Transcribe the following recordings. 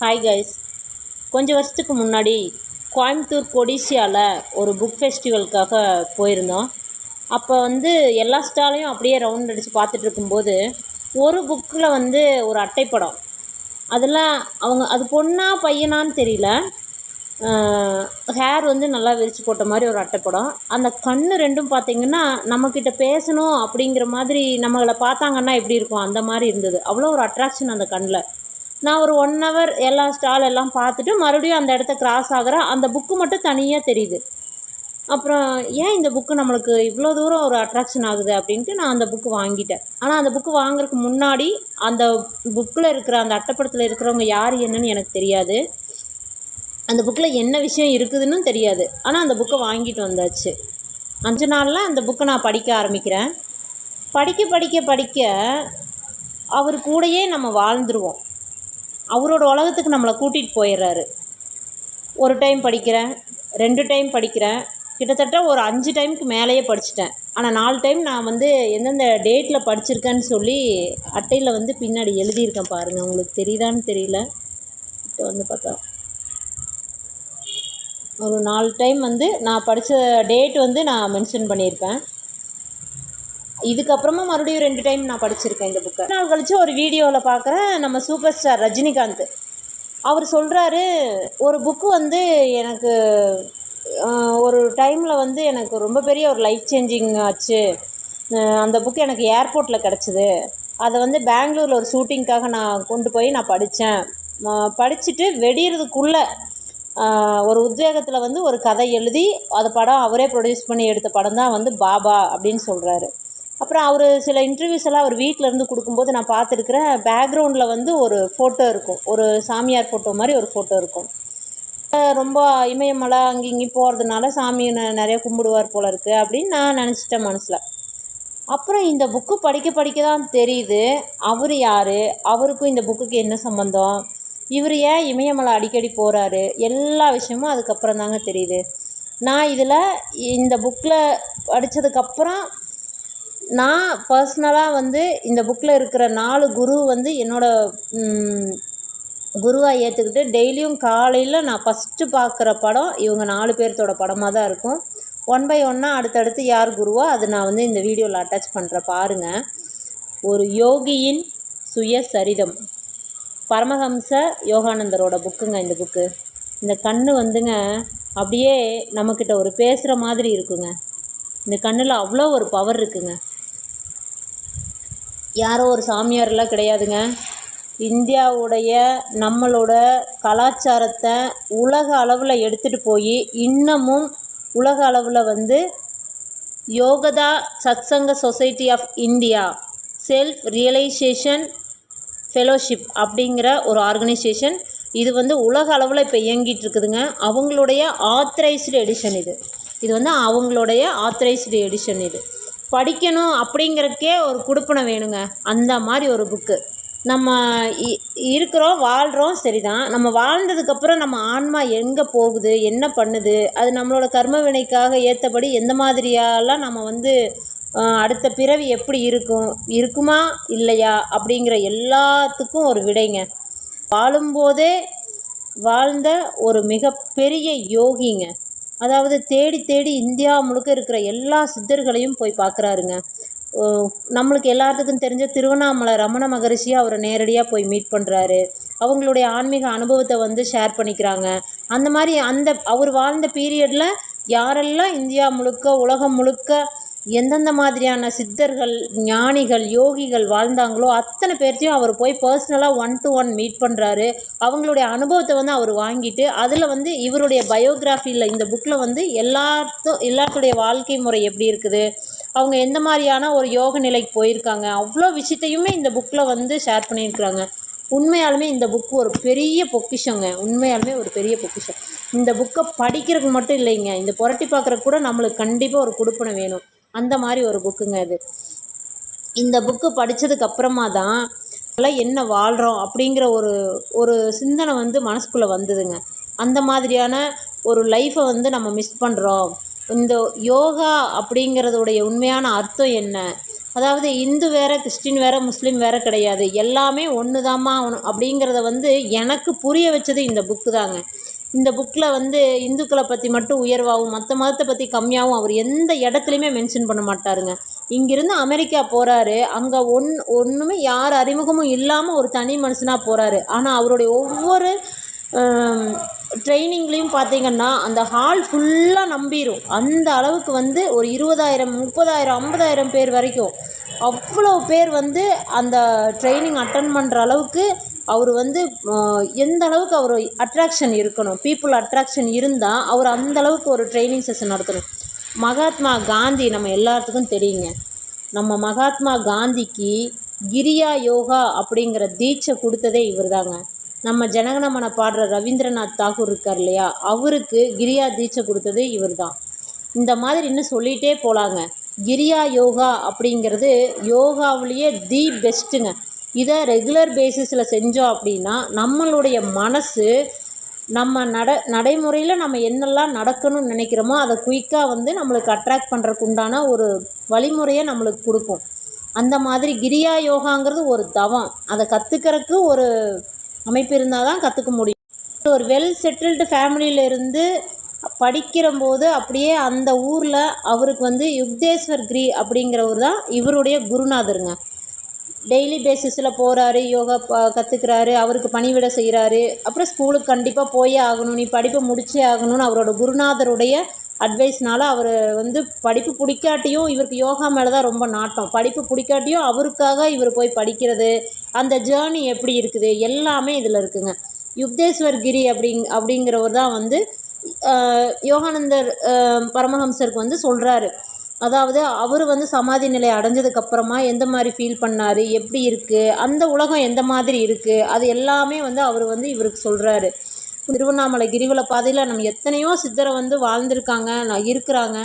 Hi guys. கொஞ்சம் வருஷத்துக்கு முன்னாடி கோயம்புத்தூர் கொடிசியாவில் ஒரு புக் ஃபெஸ்டிவலுக்காக போயிருந்தோம். அப்போ எல்லா ஸ்டாலையும் அப்படியே ரவுண்ட் அடித்து பார்த்துட்டு இருக்கும்போது ஒரு புக்கில் ஒரு அட்டைப்படம். அதெல்லாம் அது பொண்ணா பையனான்னு தெரியல. ஹேர் நல்லா விரித்து போட்ட மாதிரி ஒரு அட்டைப்படம். அந்த கண்ணு ரெண்டும் பார்த்திங்கன்னா நம்மக்கிட்ட பேசணும் அப்படிங்கிற மாதிரி நம்மளை பார்த்தாங்கன்னா எப்படி இருக்கும் அந்த மாதிரி இருந்தது. அவ்வளோ ஒரு அட்ராக்ஷன் அந்த கண்ணில். நான் ஒரு 1 hour எல்லா ஸ்டால் எல்லாம் பார்த்துட்டு மறுபடியும் அந்த இடத்த கிராஸ் ஆகிறேன். அந்த புக்கு மட்டும் தனியாக தெரியுது. அப்புறம் ஏன் இந்த புக்கு நம்மளுக்கு இவ்வளோ தூரம் ஒரு அட்ராக்ஷன் ஆகுது அப்படின்ட்டு நான் அந்த புக்கு வாங்கிட்டேன். ஆனால் அந்த புக்கு வாங்குறதுக்கு முன்னாடி அந்த புக்கில் இருக்கிற அந்த அட்டைப்படத்தில் இருக்கிறவங்க யார் என்னன்னு எனக்கு தெரியாது. அந்த புக்கில் என்ன விஷயம் இருக்குதுன்னு தெரியாது. ஆனால் அந்த புக்கை வாங்கிட்டு வந்தாச்சு. 5 நாளில் அந்த புக்கை நான் படிக்க ஆரம்பிக்கிறேன். படிக்க அவர் கூடயே நம்ம வாழ்ந்துருவோம். அவரோட உலகத்துக்கு நம்மளை கூட்டிகிட்டு போயிடுறாரு. ஒரு டைம் படிக்கிறேன், 2 டைம் படிக்கிறேன், கிட்டத்தட்ட ஒரு 5 டைமுக்கு மேலேயே படிச்சிட்டேன். ஆனால் 4 டைம் நான் எந்தெந்த டேட்டில் படிச்சிருக்கேன்னு சொல்லி அட்டையில் பின்னாடி எழுதியிருக்கேன் பாருங்கள். உங்களுக்கு தெரியுதான்னு தெரியல. இப்போ பார்த்தா ஒரு 4 டைம் நான் படித்த டேட் நான் மென்ஷன் பண்ணியிருப்பேன். இதுக்கப்புறமா மறுபடியும் 2 டைம் நான் படிச்சிருக்கேன் இந்த புக்கை. நாள் கழித்து ஒரு வீடியோவில் பார்க்குறேன், நம்ம சூப்பர் ஸ்டார் ரஜினிகாந்த் அவர் சொல்கிறாரு, ஒரு புக்கு எனக்கு ஒரு டைமில் எனக்கு ரொம்ப பெரிய ஒரு லைஃப் சேஞ்சிங் ஆச்சு. அந்த புக்கு எனக்கு ஏர்போர்ட்டில் கிடச்சிது. அதை பெங்களூரில் ஒரு ஷூட்டிங்க்காக நான் கொண்டு போய் நான் படித்தேன். படிச்சுட்டு வெடிகிறதுக்குள்ளே ஒரு உத்வேகத்தில் ஒரு கதை எழுதி அதை படம் அவரே ப்ரொடியூஸ் பண்ணி எடுத்த படம் தான் பாபா அப்படின்னு சொல்கிறாரு. அப்புறம் அவர் சில இன்டர்வியூஸ் எல்லாம் அவர் வீட்டிலேருந்து கொடுக்கும்போது நான் பார்த்துருக்குறேன். பேக்ரவுண்டில் ஒரு ஃபோட்டோ இருக்கும், ஒரு சாமியார் ஃபோட்டோ மாதிரி ஒரு ஃபோட்டோ இருக்கும். ரொம்ப இமயமலை அங்கே இங்கேயும் போகிறதுனால சாமியை நிறைய கும்பிடுவார் போல இருக்குது அப்படின்னு நான் நினச்சிட்டேன் மனசில். அப்புறம் இந்த புக்கு படிக்க தான் தெரியுது அவர் யார், அவருக்கும் இந்த புக்குக்கு என்ன சம்மந்தம், இவர் ஏன் இமயமலை அடிக்கடி போகிறாரு, எல்லா விஷயமும் அதுக்கப்புறம் தாங்க தெரியுது. நான் இந்த புக்கில் படித்ததுக்கப்புறம் நான் பர்சனலாக இந்த புக்கில் இருக்கிற 4 குரு என்னோடய குருவாக ஏற்றுக்கிட்டு டெய்லியும் காலையில் நான் ஃபஸ்ட்டு பார்க்குற படம் இவங்க 4 பேர்த்தோட படமாக தான் இருக்கும். 1 by 1 அடுத்தடுத்து யார் குருவோ அது நான் இந்த வீடியோவில் அட்டாச் பண்ணுறேன் பாருங்கள். ஒரு யோகியின் சுயசரிதம், பரமஹம்ச யோகானந்தரோட புக்குங்க இந்த புக்கு. இந்த கண்ணு அப்படியே நம்மக்கிட்ட ஒரு பேசுகிற மாதிரி இருக்குங்க. இந்த கண்ணில் அவ்வளோ ஒரு பவர் இருக்குங்க. யாரோ ஒரு சாமியாரெலாம் கிடையாதுங்க. இந்தியாவுடைய நம்மளோட கலாச்சாரத்தை உலக அளவில் எடுத்துகிட்டு போய் இன்னமும் உலக அளவில் Yogoda Satsanga society of India self realisation fellowship அப்படிங்கிற ஒரு ஆர்கனைசேஷன் இது உலக அளவில் இப்போ இயங்கிட்டு இருக்குதுங்க. அவங்களுடைய ஆத்தரைஸ்டு எடிஷன் இது அவங்களுடைய ஆத்தரைஸ்டு எடிஷன். இது படிக்கணும் அப்படிங்கிறதுக்கே ஒரு குடுப்பனை வேணுங்க. அந்த மாதிரி ஒரு புக்கு. நம்ம இருக்கிறோம், வாழ்கிறோம், சரிதான். நம்ம வாழ்ந்ததுக்கப்புறம் நம்ம ஆன்மா எங்கே போகுது, என்ன பண்ணுது, அது நம்மளோட கர்ம வினைக்காக ஏற்றபடி எந்த மாதிரியெல்லாம் நம்ம அடுத்த பிறவி எப்படி இருக்குமா இல்லையா அப்படிங்கிற எல்லாத்துக்கும் ஒரு விடைங்க. வாழும்போதே வாழ்ந்த ஒரு மிகப்பெரிய யோகிங்க. அதாவது தேடி இந்தியா முழுக்க இருக்கிற எல்லா சித்தர்களையும் போய் பார்க்குறாருங்க. நம்மளுக்கு எல்லாத்துக்கும் தெரிஞ்ச திருவண்ணாமலை ரமண மகரிஷியை அவரை நேரடியாக போய் மீட் பண்ணுறாரு. அவங்களுடைய ஆன்மீக அனுபவத்தை ஷேர் பண்ணிக்கிறாங்க. அந்த மாதிரி அவர் வாழ்ந்த பீரியடில் யாரெல்லாம் இந்தியா முழுக்க உலகம் முழுக்க எந்தெந்த மாதிரியான சித்தர்கள் ஞானிகள் யோகிகள் வாழ்ந்தாங்களோ அத்தனை பேர்த்தையும் அவர் போய் பர்சனலாக 1 to 1 மீட் பண்ணுறாரு. அவங்களுடைய அனுபவத்தை அவர் வாங்கிட்டு அதில் இவருடைய பயோகிராஃபியில் இந்த புக்கில் எல்லாத்துடைய வாழ்க்கை முறை எப்படி இருக்குது, அவங்க எந்த மாதிரியான ஒரு யோக நிலைக்கு போயிருக்காங்க, அவ்வளோ விஷயத்தையுமே இந்த புக்கில் ஷேர் பண்ணியிருக்கிறாங்க. உண்மையாலுமே இந்த புக்கு ஒரு பெரிய பொக்கிஷங்க. உண்மையாலுமே ஒரு பெரிய பொக்கிஷம். இந்த புக்கை படிக்கிறதுக்கு மட்டும் இல்லைங்க, இந்த புரட்டி பார்க்குறக்கு கூட நம்மளுக்கு கண்டிப்பாக ஒரு குடுப்பனை வேணும். அந்த மாதிரி ஒரு புக்குங்க இது. இந்த புக்கு படித்ததுக்கப்புறமா தான் என்ன வாழ்கிறோம் அப்படிங்கிற ஒரு சிந்தனை மனசுக்குள்ளே வந்ததுங்க. அந்த மாதிரியான ஒரு லைஃப்பை நம்ம மிஸ் பண்ணுறோம். இந்த யோகா அப்படிங்கிறதுடைய உண்மையான அர்த்தம் என்ன, அதாவது இந்து வேறு, கிறிஸ்டின் வேறு, முஸ்லீம் வேறு கிடையாது, எல்லாமே ஒன்று தாம்மா அப்படிங்கிறத வந்து எனக்கு புரிய வச்சது இந்த புக்கு தாங்க. இந்த புக்கில் வந்து இந்துக்களை பற்றி மட்டும் உயர்வாகவும் மற்ற மதத்தை பற்றி கம்மியாகவும் அவர் எந்த இடத்துலையுமே மென்ஷன் பண்ண மாட்டாருங்க. இங்கிருந்து அமெரிக்கா போகிறாரு, அங்கே ஒன்றுமே யார் அறிமுகமும் இல்லாமல் ஒரு தனி மனுஷனாக போகிறாரு. ஆனால் அவருடைய ஒவ்வொரு ட்ரைனிங்லேயும் பார்த்திங்கன்னா அந்த ஹால் ஃபுல்லாக நம்பிடும். அந்த அளவுக்கு வந்து ஒரு 20,000 30,000 50,000 பேர் வரைக்கும் அவ்வளோ பேர் வந்து அந்த ட்ரைனிங் அட்டன் பண்ணுற அளவுக்கு அவர் வந்து எந்த அளவுக்கு அவர் அட்ராக்ஷன் இருக்கணும், பீப்புள் அட்ராக்ஷன் இருந்தால் அவர் அந்தளவுக்கு ஒரு ட்ரைனிங் செஷன் நடத்தணும். மகாத்மா காந்தி நம்ம எல்லாத்துக்கும் தெரியுங்க. நம்ம மகாத்மா காந்திக்கு கிரியா யோகா அப்படிங்கிற தீட்சை கொடுத்ததே இவர் தாங்க. நம்ம ஜனகணமன பாடுற ரவீந்திரநாத் தாகூர் இருக்கார் இல்லையா, அவருக்கு கிரியா தீட்சை கொடுத்தது இவர் தான். இந்த மாதிரி இன்னும் சொல்லிகிட்டே போகலாங்க. கிரியா யோகா அப்படிங்கிறது யோகாவிலேயே தி பெஸ்ட்டுங்க. இதை ரெகுலர் பேசிஸில் செஞ்சோம் அப்படின்னா நம்மளுடைய மனசு நம்ம நடைமுறையில் நம்ம என்னெல்லாம் நடக்கணும்னு நினைக்கிறோமோ அதை குயிக்காக வந்து நம்மளுக்கு அட்ராக்ட் பண்ணுறதுக்கு உண்டான ஒரு வழிமுறையை நம்மளுக்கு கொடுக்கும். அந்த மாதிரி கிரியா யோகாங்கிறது ஒரு தவம். அதை கற்றுக்கிறதுக்கு ஒரு அமைப்பு இருந்தால் தான் கற்றுக்க முடியும். ஒரு வெல் செட்டில்டு ஃபேமிலியிலேருந்து படிக்கிறம்போது அப்படியே அந்த ஊரில் அவருக்கு வந்து யுக்தேஸ்வர் கிரி அப்படிங்கிறவர் தான் இவருடைய குருநாதருங்க. டெய்லி பேசிஸில் போகிறாரு, யோகா கற்றுக்கிறாரு, அவருக்கு பணிவிட செய்கிறாரு. அப்புறம் ஸ்கூலுக்கு கண்டிப்பாக போயே ஆகணும், நீ படிப்பை முடிச்சே ஆகணும்னு அவரோட குருநாதருடைய அட்வைஸ்னால் அவர் வந்து படிப்பு பிடிக்காட்டியும் இவருக்கு யோகா மேலே தான் ரொம்ப நாட்டம். படிப்பு பிடிக்காட்டியும் அவருக்காக இவர் போய் படிக்கிறது, அந்த ஜேர்னி எப்படி இருக்குது எல்லாமே இதில் இருக்குங்க. யுக்தேஸ்வர் கிரி அப்படிங்கிறவர் தான் வந்து யோகானந்தர் பரமஹம்சருக்கு வந்து சொல்கிறாரு. அதாவது அவர் வந்து சமாதி நிலை அடைஞ்சதுக்கப்புறமா எந்த மாதிரி ஃபீல் பண்ணார், எப்படி இருக்குது, அந்த உலகம் எந்த மாதிரி இருக்குது, அது எல்லாமே வந்து அவர் வந்து இவருக்கு சொல்கிறாரு. திருவண்ணாமலை கிரிவல பாதையில் நம்ம எத்தனையோ சித்தரை வந்து வாழ்ந்திருக்காங்க, இருக்கிறாங்க.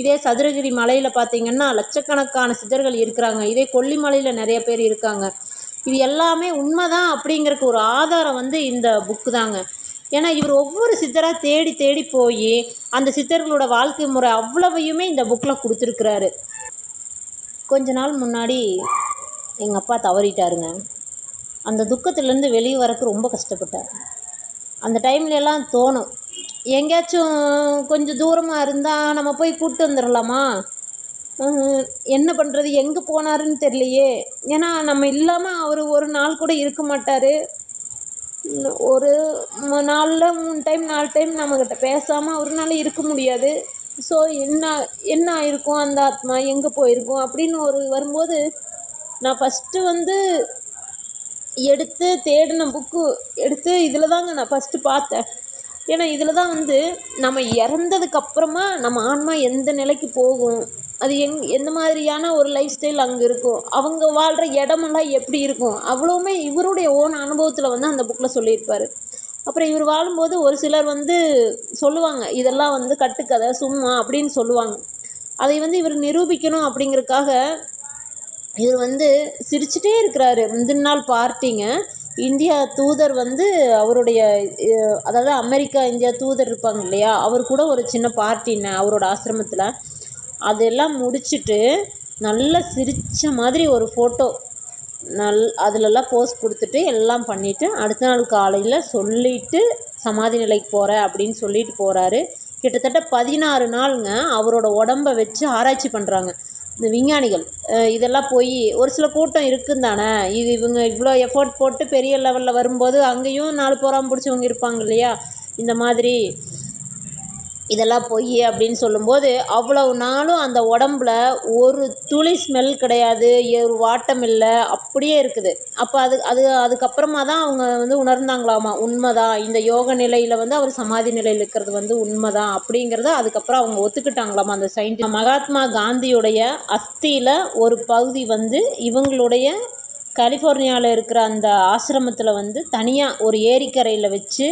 இதே சதுரகிரி மலையில் பார்த்திங்கன்னா லட்சக்கணக்கான சித்தர்கள் இருக்கிறாங்க. இதே கொல்லிமலையில் நிறைய பேர் இருக்காங்க. இது எல்லாமே உண்மை தான் அப்படிங்கிறதுக்கு ஒரு ஆதாரம் வந்து இந்த புக்கு தாங்க. ஏன்னா இவர் ஒவ்வொரு சித்தராக தேடி தேடி போய் அந்த சித்தர்களோட வாழ்க்கை முறை அவ்வளவையுமே இந்த புக்கில் கொடுத்துருக்குறாரு. கொஞ்ச நாள் முன்னாடி எங்கள் அப்பா தவறிட்டாருங்க. அந்த துக்கத்துலேருந்து வெளியே வரக்கு ரொம்ப கஷ்டப்பட்டார். அந்த டைம்லலாம் தோணும், எங்கேயாச்சும் கொஞ்சம் தூரமாக இருந்தால் நம்ம போய் கூப்பிட்டு வந்துடலாமா, என்ன பண்ணுறது, எங்கே போனாருன்னு தெரியலையே. ஏன்னா நம்ம இல்லாமல் அவர் ஒரு நாள் கூட இருக்க மாட்டார். ஒரு நாளில் 3 டைம் 4 டைம் நம்மக்கிட்ட பேசாமல் அவர்னால இருக்க முடியாது. ஸோ என்ன ஆயிருக்கும், அந்த ஆத்மா எங்கே போயிருக்கும் அப்படின்னு வரும்போது நான் ஃபஸ்ட்டு வந்து எடுத்து தேடின புக்கு எடுத்து இதில் தாங்க நான் ஃபஸ்ட்டு பார்த்தேன். ஏன்னா இதில் தான் வந்து நம்ம இறந்ததுக்கப்புறமா நம்ம ஆன்மா எந்த நிலைக்கு போகும், அது எந்த மாதிரியான ஒரு லைஃப் ஸ்டைல் அங்கே இருக்கும், அவங்க வாழ்கிற இடமெல்லாம் எப்படி இருக்கும், அவ்வளோவுமே இவருடைய ஓன் அனுபவத்தில் வந்து அந்த புக்கில் சொல்லியிருப்பார். அப்புறம் இவர் வாழும்போது ஒரு சிலர் வந்து சொல்லுவாங்க, இதெல்லாம் வந்து கட்டுக்கதை சும்மா அப்படின்னு சொல்லுவாங்க. அதை வந்து இவர் நிரூபிக்கணும் அப்படிங்கிறதுக்காக இவர் வந்து சிரிச்சிட்டே இருக்கிறாரு. முந்தின நாள் பார்ட்டிங்க, இந்தியா தூதர் வந்து அவருடைய அதாவது அமெரிக்கா இந்தியா தூதர் இருப்பாங்க இல்லையா, அவர் கூட ஒரு சின்ன பார்ட்டின்னு அவரோட ஆசிரமத்தில் அதெல்லாம் முடிச்சுட்டு நல்லா சிரித்த மாதிரி ஒரு ஃபோட்டோ அதிலெல்லாம் போஸ்ட் கொடுத்துட்டு எல்லாம் பண்ணிவிட்டு அடுத்த நாள் காலையில் சொல்லிவிட்டு சமாதி நிலைக்கு போகிறேன் அப்படின்னு சொல்லிட்டு போகிறாரு. கிட்டத்தட்ட 16 நாளுங்க அவரோட உடம்பை வச்சு ஆராய்ச்சி பண்ணுறாங்க இந்த விஞ்ஞானிகள். இதெல்லாம் போய் ஒரு சில கூட்டம் இருக்குன்னு தானே, இவங்க இவ்வளோ எஃபோர்ட் போட்டு பெரிய லெவலில் வரும்போது அங்கேயும் 4 புறம் பிடிச்சவங்க இருப்பாங்க இல்லையா, இந்த மாதிரி இதெல்லாம் பொய் அப்படின்னு சொல்லும்போது அவ்வளவு நாளும் அந்த உடம்புல ஒரு துளி ஸ்மெல் கிடையாது, ஒரு வாட்டம் இல்லை, அப்படியே இருக்குது. அப்போ அதுக்கப்புறமா தான் அவங்க வந்து உணர்ந்தாங்களாமா, உண்மைதான் இந்த யோக நிலையில் வந்து அவர் சமாதி நிலையில் இருக்கிறது வந்து உண்மைதான் அப்படிங்கிறத அதுக்கப்புறம் அவங்க ஒத்துக்கிட்டாங்களாமா அந்த சயின்டிஸ்ட். மகாத்மா காந்தியுடைய அஸ்தியில் ஒரு பகுதி வந்து இவங்களுடைய கலிஃபோர்னியாவில் இருக்கிற அந்த ஆசிரமத்தில் வந்து தனியாக ஒரு ஏரிக்கரையில் வச்சு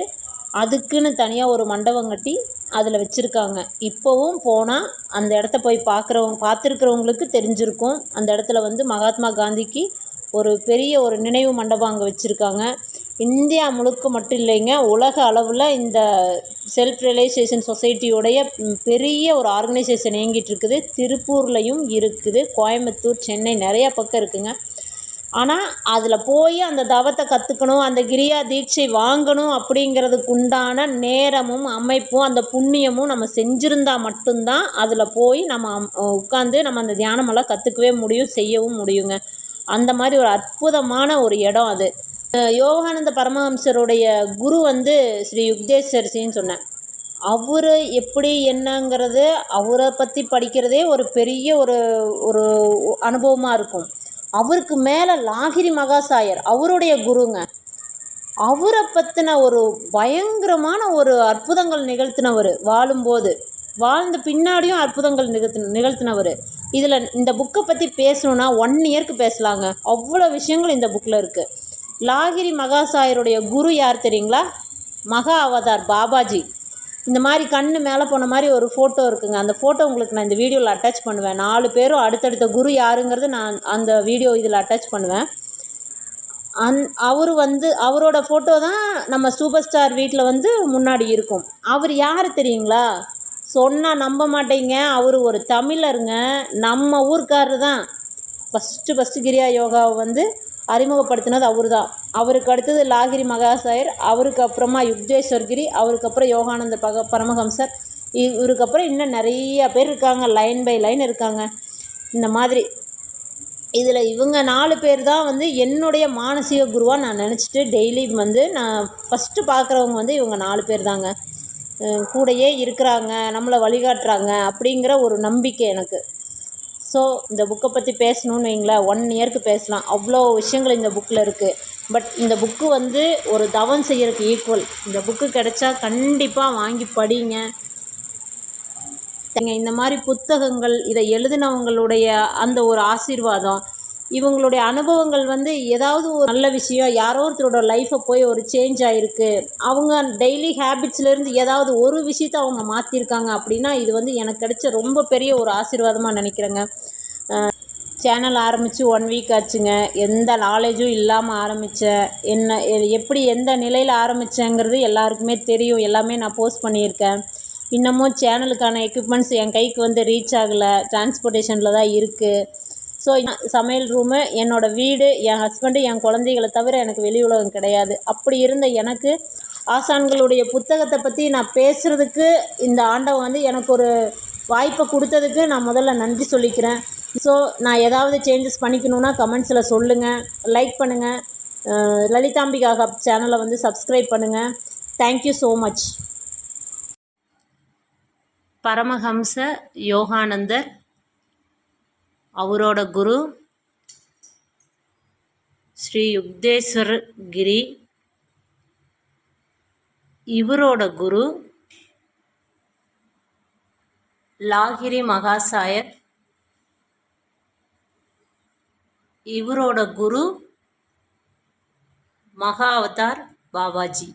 அதுக்குன்னு தனியாக ஒரு மண்டபம் கட்டி அதில் வச்சுருக்காங்க. இப்போவும் போனால் அந்த இடத்த போய் பார்த்துருக்கிறவங்களுக்கு தெரிஞ்சிருக்கும். அந்த இடத்துல வந்து மகாத்மா காந்திக்கு ஒரு பெரிய ஒரு நினைவு மண்டபம் அங்கே வச்சுருக்காங்க. இந்தியா முழுக்க மட்டும் இல்லைங்க, உலக அளவில் இந்த செல்ஃப் ரியலைசேஷன் சொசைட்டியோடைய பெரிய ஒரு ஆர்கனைசேஷன் இயங்கிட்டு இருக்குது. திருப்பூர்லேயும் இருக்குது, கோயம்புத்தூர், சென்னை நிறையா பக்கம் இருக்குங்க. ஆனால் அதில் போய் அந்த தவத்தை கற்றுக்கணும், அந்த கிரியா தீட்சை வாங்கணும் அப்படிங்கிறதுக்கு உண்டான நேரமும் அமைப்பும் அந்த புண்ணியமும் நம்ம செஞ்சுருந்தால் மட்டும்தான் அதில் போய் நம்ம உட்காந்து நம்ம அந்த தியானமெல்லாம் கற்றுக்கவே முடியும், செய்யவும் முடியுங்க. அந்த மாதிரி ஒரு அற்புதமான ஒரு இடம் அது. யோகானந்த பரமஹம்சருடைய குரு வந்து ஸ்ரீ யுக்தேஸ்வர்ஜின்னு சொன்னேன். அவர் எப்படி என்னங்கிறது அவரை பற்றி படிக்கிறதே ஒரு பெரிய ஒரு ஒரு அனுபவமாக இருக்கும். அவருக்கு மேலே லாகிரி மகாசாயர் அவருடைய குருங்க. அவரை பற்றின ஒரு பயங்கரமான ஒரு அற்புதங்கள் நிகழ்த்தினவர், வாழும்போது வாழ்ந்த பின்னாடியும் அற்புதங்கள் நிகழ்த்தினவர். இதில் இந்த புக்கை பற்றி பேசணுன்னா 1 இயருக்கு பேசலாங்க, அவ்வளோ விஷயங்கள் இந்த புக்கில் இருக்குது. லாகிரி மகாசாயருடைய குரு யார் தெரியுங்களா? மகா அவதார் பாபாஜி. இந்த மாதிரி கண்ணு மேலே போன மாதிரி ஒரு ஃபோட்டோ இருக்குங்க. அந்த ஃபோட்டோ உங்களுக்கு நான் இந்த வீடியோவில் அட்டாச் பண்ணுவேன். 4 பேரும் அடுத்தடுத்த குரு யாருங்கிறது நான் அந்த வீடியோ இதில் அட்டாச் பண்ணுவேன். அவர் வந்து அவரோட ஃபோட்டோ தான் நம்ம சூப்பர் ஸ்டார் வீட்டில் வந்து முன்னாடி இருக்கும். அவர் யார் தெரியுங்களா? சொன்னால் நம்ப மாட்டேங்க, அவர் ஒரு தமிழருங்க, நம்ம ஊர்க்காரர் தான். ஃபஸ்ட்டு கிரியா யோகாவை வந்து அறிமுகப்படுத்தினது அவர் தான். அவருக்கு அடுத்தது லாகிரி மகாசாயர், அவருக்கு அப்புறமா யுக்தேஸ்வர் கிரி, அவருக்கு அப்புறம் யோகானந்த பரமஹம்சர், இவருக்கு அப்புறம் இன்னும் நிறைய பேர் இருக்காங்க, லைன் பை லைன் இருக்காங்க. இந்த மாதிரி இதில் இவங்க 4 பேர் தான் வந்து என்னுடைய மானசீக குருவாக நான் நினச்சிட்டு டெய்லி வந்து நான் ஃபஸ்ட்டு பார்க்குறவங்க வந்து இவங்க 4 பேர் தாங்க. கூடையே இருக்கிறாங்க, நம்மளை வழிகாட்டுறாங்க அப்படிங்கிற ஒரு நம்பிக்கை எனக்கு. ஸோ இந்த புக்கை பற்றி பேசணுன்னு வைங்களேன், 1 இயருக்கு பேசலாம், அவ்வளோ விஷயங்கள் இந்த புக்கில் இருக்குது. பட் இந்த புக்கு வந்து ஒரு தவம் செய்யறதுக்கு ஈக்குவல். இந்த புக்கு கிடைச்சா கண்டிப்பாக வாங்கி படிங்க. இந்த மாதிரி புத்தகங்கள், இதை எழுதினவங்களுடைய அந்த ஒரு ஆசீர்வாதம், இவங்களுடைய அனுபவங்கள் வந்து ஏதாவது ஒரு நல்ல விஷயம், யாரோ ஒருத்தரோட லைஃப்பை போய் ஒரு சேஞ்ச் ஆகிருக்கு, அவங்க டெய்லி ஹேபிட்ஸ்லேருந்து ஏதாவது ஒரு விஷயத்தை அவங்க மாற்றிருக்காங்க அப்படின்னா இது வந்து எனக்கு கிடைச்ச ரொம்ப பெரிய ஒரு ஆசீர்வாதமாக நினைக்கிறேங்க. சேனல் ஆரம்பித்து 1 வீக் ஆச்சுங்க. எந்த நாலேஜும் இல்லாமல் ஆரம்பித்தேன். எப்படி எந்த நிலையில் ஆரம்பித்தேங்கிறது எல்லாருக்குமே தெரியும். எல்லாமே நான் போஸ்ட் பண்ணியிருக்கேன். இன்னமும் சேனலுக்கான எக்யூப்மெண்ட்ஸ் என் கைக்கு வந்து ரீச் ஆகலை, டிரான்ஸ்போர்ட்டேஷனில் தான் இருக்குது. ஸோ சமையல் ரூமு, என்னோடய வீடு, என் ஹஸ்பண்டு, என் குழந்தைகளை தவிர எனக்கு வெளி உலகம் கிடையாது. அப்படி இருந்த எனக்கு ஆசான்களுடைய புத்தகத்தை பற்றி நான் பேசுகிறதுக்கு இந்த ஆண்டவன் வந்து எனக்கு ஒரு வாய்ப்பை கொடுத்ததுக்கு நான் முதல்ல நன்றி சொல்லிக்கிறேன். ஸோ நான் ஏதாவது சேஞ்சஸ் பண்ணிக்கணுன்னா கமெண்ட்ஸில் சொல்லுங்கள், லைக் பண்ணுங்கள், லலிதாம்பிகா ஹப் சேனலை வந்து சப்ஸ்கிரைப் பண்ணுங்கள். Thank you so much. Paramahamsa Yogananda, அவரோட குரு ஸ்ரீ யுக்தேஸ்வர் கிரி, இவரோட குரு லாகிரி மகாசாயர், இவரோட குரு மகா அவதார் பாபாஜி.